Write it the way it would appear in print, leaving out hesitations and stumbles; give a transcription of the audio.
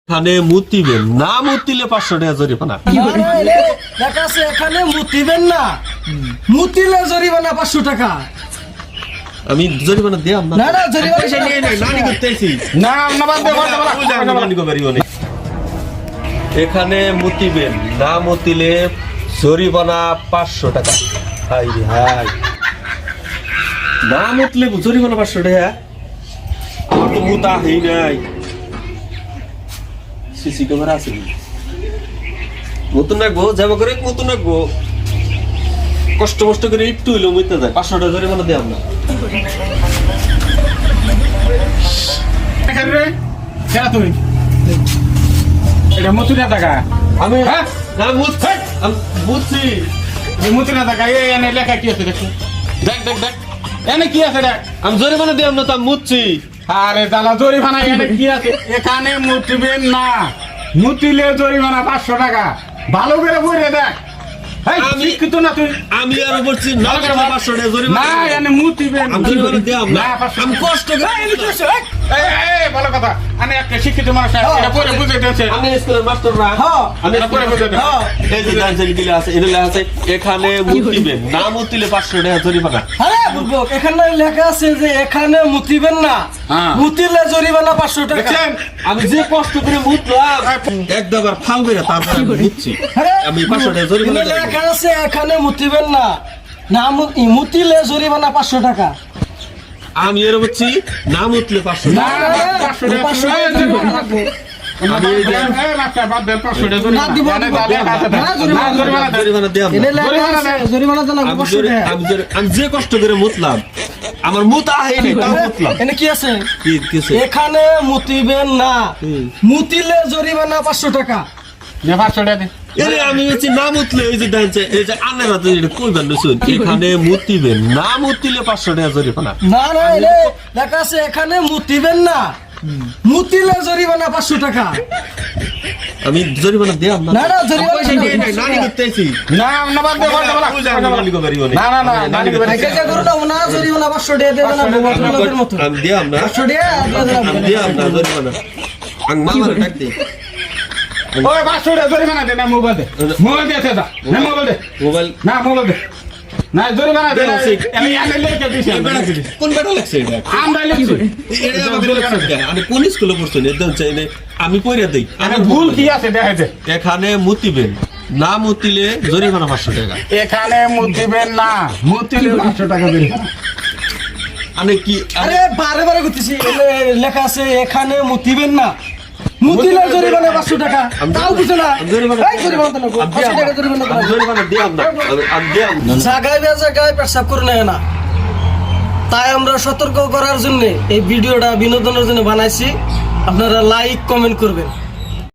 এখানে মুতিবেন না, মুতিলে 500 টাকা জরিমানা। দেখা আছে এখানে মুতিবেন না, মুতিলে জরিমানা 500 টাকা। আমি জরিমানা দিলাম না। না না জরিমানা পয়সা নিয়ে নাই, নানি করতেছি না আমরা বাদ দে নানি কো পারিও না। এখানে মুতিবেন না, মুতিলে জরিমানা 500 টাকা। হাই রে হাই, না মুতলে জরিমানা 500 টাকা। আমার তো মুতা হই নাই। সিসি ক্যামেরা আছে, মতন রাখবো, যাবো করে মতন রাখবো, কষ্ট কষ্ট করে একটু হইলেও মুইতে যায়। 500 টাকা জরিমানা দিলাম না। এখানে কেন তুমি এটা মতুরা টাকা আমি হ্যাঁ না বুঝছি। এই মতুরা টাকা এই এনে লেখা কি আছে দেখো, দেখ দেখ দেখ এনে কি আছে দেখ। আমি জরিমানা দিলাম না, তো আমি মুতছি। আরে দালা জরিমানা এনে কি আছে? এখানে মুতবেন না, মুতিলে জরিমানা 500 টাকা। ভালো করে বলে দেখ। এই আমি- শিক্ষিত না তুই? আমি আর বলছি না, 500 টাকা না জরিমানা। এনে মুতিবেন আমি জরিমানা দিলাম না, 500 আমি কষ্ট করে। এই ভালো কথা। আমি একটা শিক্ষিত মানুষ এটা পরে বুঝে দিয়েছে। আমি স্কুলের মাস্টার না, হ্যাঁ আমি এটা পরে বুঝে দিয়েছে। এই যে ডান্সের গিলে আছে, এগুলো আছে। এখানে মুতিবেন না, মুতিলে 500 টাকা জরিমানা। আরে বুবক এখানে লেখা আছে যে এখানে মুতিবেন না, হ্যাঁ। মুতিলে জরিমানা 500 টাকা। দেখছেন? আমি যে কষ্ট করে মুতলাম, একবার ফাল করে তারপরে আমি মুতছি। আরে আমি 500 টাকা জরিমানা এখানে দিলাম। লেখা আছে এখানে মুতিবেন না, না মুতিলে জরিমানা 500 টাকা। আমি এর বলছি না মুতলে 500 না, টাকা। না, 500 টাকা। 500 টাকা জরিমানা লাগবে। আমি এই যে এই মাস্টার বাদ দেন 500 টাকা না, দিব, এনে দিব, দালে হাতে দেন। না, জরিমানা না, জরিমানা দেন। জরিমানা দিলাম না। এনে লেখা জরিমানা আছে দেন। জরিমানা জানা আমি 500 টাকা। আমি যে কষ্ট করে মুতলাম, আমার মুতা হয়নি, তাও মুতলাম। এনে কি আছে? কি কিছু এখানে মুতিবেন না, মুতিলে জরিমানা 500 টাকা। নে 500 টাকা দে। এরে আমি হচ্ছে না মুতলে এই যে ডান্সে এই যে আন্নের হাতে যেটা কইবেন না, শুন এখানে মুতিবেন না, মুতিলে 500 টাকা জরিমানা। না না এনে লেখা আছে এখানে মুতিবেন না, মুতিলে জরিমানা 500 টাকা। আমি জরিমানা দিলাম না। না, না, জরিমানা পয়সা নিয়ে নাই, দিলাম। নানি করতেছি। না আমরা বাদ দে নানি কো পারিও না না না নানি করে একে যে করো না জরিমানা 500 টাকা দিয়ে দেন না লোকের মতো। আমি দিলাম না, 500 টাকা দিয়ে আমি দেন। দিলাম না জরিমানা। আং মামার ডাক দে। ওই 500 টাকা জরিমানা দে। না মোবাইল দে, মোবাইল দে দাদা। না মোবাইল দে, মোবাইল না মোবাইল দে। না জরিমানা দে। দেও, শিখ। আমি এনে লেখা দিছি। কোন বেটা লাগছে এটা? আমরা লিখছি। এটা আমাকে লাগছে কেন? আমি কোন স্কুলে পড়ছি না, এদের চাইলে আমি কইরা দেই। আমি ভুল কি আছে দেখাইতে। এখানে মুতিবেন না, মুতিলে জরিমানা 500 টাকা। এখানে মুতিবেন না, মুতিলে 500 টাকা জরিমানা। আমি কি আরে বারে বারে করতেছি এনে লেখা আছে এখানে মুতিবেন না, মুতিলে জরিমানা 500 টাকা। তাও বুঝো না এই জরিমানা তো না 500 টাকা জরিমানা আমি জরিমানা দিলাম না, আমি দিলাম না। জায়গায় জায়গায় পেশাব করে নেয় না, তাই আমরা সতর্ক করার জন্য এই ভিডিওটা বিনোদনের জন্য বানাইছি। আপনারা লাইক কমেন্ট করবেন।